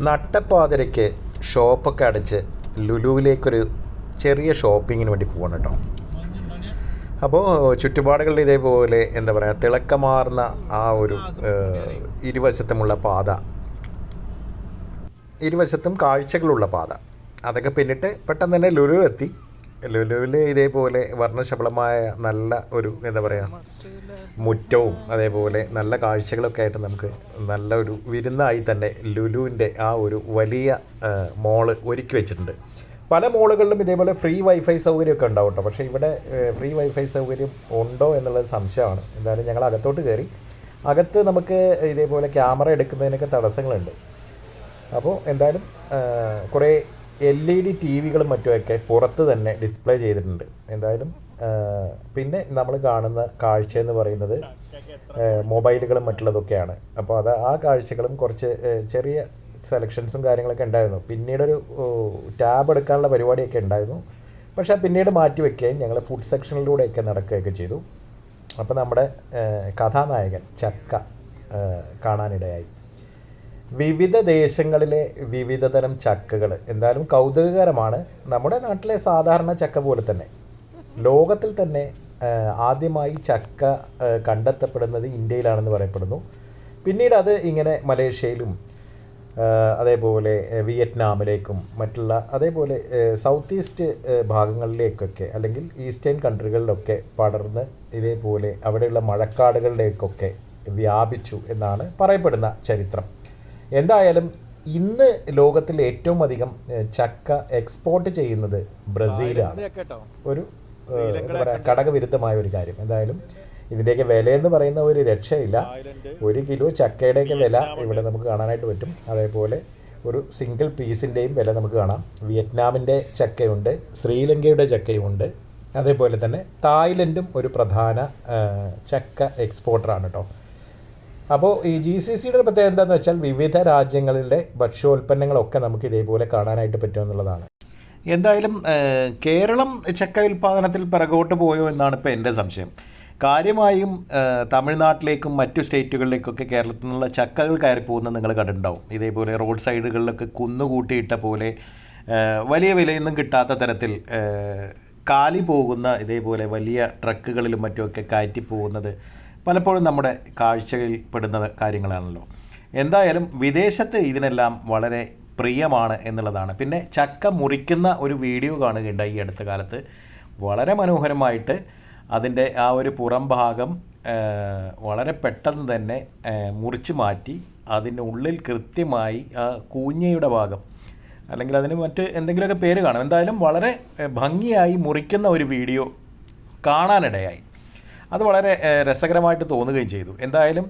നട്ടപ്പാതിരയ്ക്ക് ഷോപ്പൊക്കെ അടച്ച് ലുലുവിലേക്കൊരു ചെറിയ ഷോപ്പിങ്ങിന് വേണ്ടി പോകണം കേട്ടോ. അപ്പോൾ ചുറ്റുപാടുകളിൽ ഇതേപോലെ എന്താ പറയുക, തിളക്കമാർന്ന ആ ഒരു ഇരുവശത്തുമുള്ള പാത, ഇരുവശത്തും കാഴ്ചകളുള്ള പാത, അതൊക്കെ പിന്നിട്ട് പെട്ടെന്ന് തന്നെ ലുലു എത്തി. ലുലുവിൽ ഇതേപോലെ വർണ്ണശബളമായ നല്ല ഒരു എന്താ പറയുക മുറ്റവും അതേപോലെ നല്ല കാഴ്ചകളൊക്കെ ആയിട്ട് നമുക്ക് നല്ല ഒരു വിരുന്നായി തന്നെ ലുലുവിൻ്റെ ആ ഒരു വലിയ മോള് ഒരുക്കി വെച്ചിട്ടുണ്ട്. പല മോളുകളിലും ഇതേപോലെ ഫ്രീ വൈഫൈ സൗകര്യമൊക്കെ ഉണ്ടാവും കേട്ടോ. പക്ഷേ ഇവിടെ ഫ്രീ വൈഫൈ സൗകര്യം ഉണ്ടോ എന്നുള്ളത് സംശയമാണ്. എന്തായാലും ഞങ്ങൾ അകത്തോട്ട് കയറി. അകത്ത് നമുക്ക് ഇതേപോലെ ക്യാമറ എടുക്കുന്നതിനൊക്കെ തടസ്സങ്ങളുണ്ട്. അപ്പോൾ എന്തായാലും കുറേ LED TV കളും മറ്റുമൊക്കെ പുറത്ത് തന്നെ ഡിസ്പ്ലേ ചെയ്തിട്ടുണ്ട്. എന്തായാലും പിന്നെ നമ്മൾ കാണുന്ന കാഴ്ച എന്ന് പറയുന്നത് മൊബൈലുകളും മറ്റുള്ളതൊക്കെയാണ്. അപ്പോൾ ആ കാഴ്ചകളും കുറച്ച് ചെറിയ സെലക്ഷൻസും കാര്യങ്ങളൊക്കെ ഉണ്ടായിരുന്നു. പിന്നീടൊരു ടാബ് എടുക്കാനുള്ള പരിപാടിയൊക്കെ ഉണ്ടായിരുന്നു. പക്ഷേ പിന്നീട് മാറ്റി വയ്ക്കുകയും ഞങ്ങൾ ഫുഡ് സെക്ഷനിലൂടെയൊക്കെ നടക്കുകയൊക്കെ ചെയ്തു. അപ്പോൾ നമ്മുടെ കഥാനായകൻ ചക്ക കാണാനിടയായി. വിവിധ ദേശങ്ങളിലെ വിവിധ തരം ചക്കകൾ എന്തായാലും കൗതുകകരമാണ്. നമ്മുടെ നാട്ടിലെ സാധാരണ ചക്ക പോലെ തന്നെ ലോകത്തിൽ തന്നെ ആദ്യമായി ചക്ക കണ്ടെത്തപ്പെടുന്നത് ഇന്ത്യയിലാണെന്ന് പറയപ്പെടുന്നു. പിന്നീട് അത് ഇങ്ങനെ മലേഷ്യയിലും അതേപോലെ വിയറ്റ്നാമിലേക്കും മറ്റുള്ള അതേപോലെ സൗത്ത് ഈസ്റ്റ് ഭാഗങ്ങളിലേക്കൊക്കെ അല്ലെങ്കിൽ ഈസ്റ്റേൺ കൺട്രികളിലൊക്കെ പടർന്ന് ഇതേപോലെ അവിടെയുള്ള മഴക്കാടുകളിലേക്കൊക്കെ വ്യാപിച്ചു എന്നാണ് പറയപ്പെടുന്ന ചരിത്രം. എന്തായാലും ഇന്ന് ലോകത്തിൽ ഏറ്റവും അധികം ചക്ക എക്സ്പോർട്ട് ചെയ്യുന്നത് ബ്രസീലാണ്. ഒരു എന്താ പറയുക, ഘടകവിരുദ്ധമായ ഒരു കാര്യം. എന്തായാലും ഇതിൻ്റെയൊക്കെ വിലയെന്ന് പറയുന്ന ഒരു രക്ഷയില്ല. 1 കിലോ ചക്കയുടെയൊക്കെ വില ഇവിടെ നമുക്ക് കാണാനായിട്ട് പറ്റും. അതേപോലെ ഒരു സിംഗിൾ പീസിൻ്റെയും വില നമുക്ക് കാണാം. വിയറ്റ്നാമിൻ്റെ ചക്കയുണ്ട്, ശ്രീലങ്കയുടെ ചക്കയുമുണ്ട്. അതേപോലെ തന്നെ തായ്ലൻഡും ഒരു പ്രധാന ചക്ക എക്സ്പോർട്ടറാണ് കേട്ടോ. അപ്പോൾ ഈ GCCയുടെ പ്രത്യേകത എന്താണെന്ന് വെച്ചാൽ വിവിധ രാജ്യങ്ങളിലെ ഭക്ഷ്യോൽപ്പന്നങ്ങളൊക്കെ നമുക്ക് ഇതേപോലെ കാണാനായിട്ട് പറ്റുമെന്നുള്ളതാണ്. എന്തായാലും കേരളം ചക്ക ഉൽപ്പാദനത്തിൽ പിറകോട്ട് പോയോ എന്നാണ് ഇപ്പോൾ എൻ്റെ സംശയം. കാര്യമായും തമിഴ്നാട്ടിലേക്കും മറ്റു സ്റ്റേറ്റുകളിലേക്കൊക്കെ കേരളത്തിൽ നിന്നുള്ള ചക്കകൾ കയറി പോകുന്നത് നിങ്ങൾ കണ്ടിട്ടുണ്ടാവും. ഇതേപോലെ റോഡ് സൈഡുകളിലൊക്കെ കുന്നുകൂട്ടിയിട്ട പോലെ വലിയ വിലയൊന്നും കിട്ടാത്ത തരത്തിൽ കാലി പോകുന്ന ഇതേപോലെ വലിയ ട്രക്കുകളിലും മറ്റുമൊക്കെ കയറ്റി പോകുന്നത് പലപ്പോഴും നമ്മുടെ കാഴ്ചയിൽ പെടുന്ന കാര്യങ്ങളാണല്ലോ. എന്തായാലും വിദേശത്ത് ഇതിനെല്ലാം വളരെ പ്രിയമാണ് എന്നുള്ളതാണ്. പിന്നെ ചക്ക മുറിക്കുന്ന ഒരു വീഡിയോ കാണുകയുണ്ടായി ഈ അടുത്ത കാലത്ത്. വളരെ മനോഹരമായിട്ട് അതിൻ്റെ ആ ഒരു പുറം ഭാഗം വളരെ പെട്ടെന്ന് തന്നെ മുറിച്ച് മാറ്റി അതിനുള്ളിൽ കൃത്യമായി ആ കൂഞ്ഞയുടെ ഭാഗം അല്ലെങ്കിൽ അതിന് മറ്റ് എന്തെങ്കിലുമൊക്കെ പേര് കാണും. എന്തായാലും വളരെ ഭംഗിയായി മുറിക്കുന്ന ഒരു വീഡിയോ കാണാനിടയായി. അത് വളരെ രസകരമായിട്ട് തോന്നുകയും ചെയ്തു. എന്തായാലും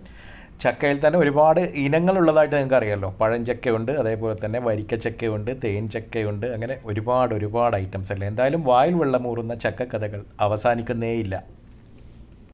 ചക്കയിൽ തന്നെ ഒരുപാട് ഇനങ്ങളുള്ളതായിട്ട് നിങ്ങൾക്ക് അറിയാമല്ലോ. പഴഞ്ചക്കയുണ്ട്, അതേപോലെ തന്നെ വരിക്കച്ചക്കയുണ്ട്, തേൻ ചക്കയുണ്ട്, അങ്ങനെ ഒരുപാട് ഐറ്റംസ് അല്ലേ. എന്തായാലും വായിൽ വെള്ളമൂറുന്ന ചക്കക്കഥകൾ അവസാനിക്കുന്നേയില്ല.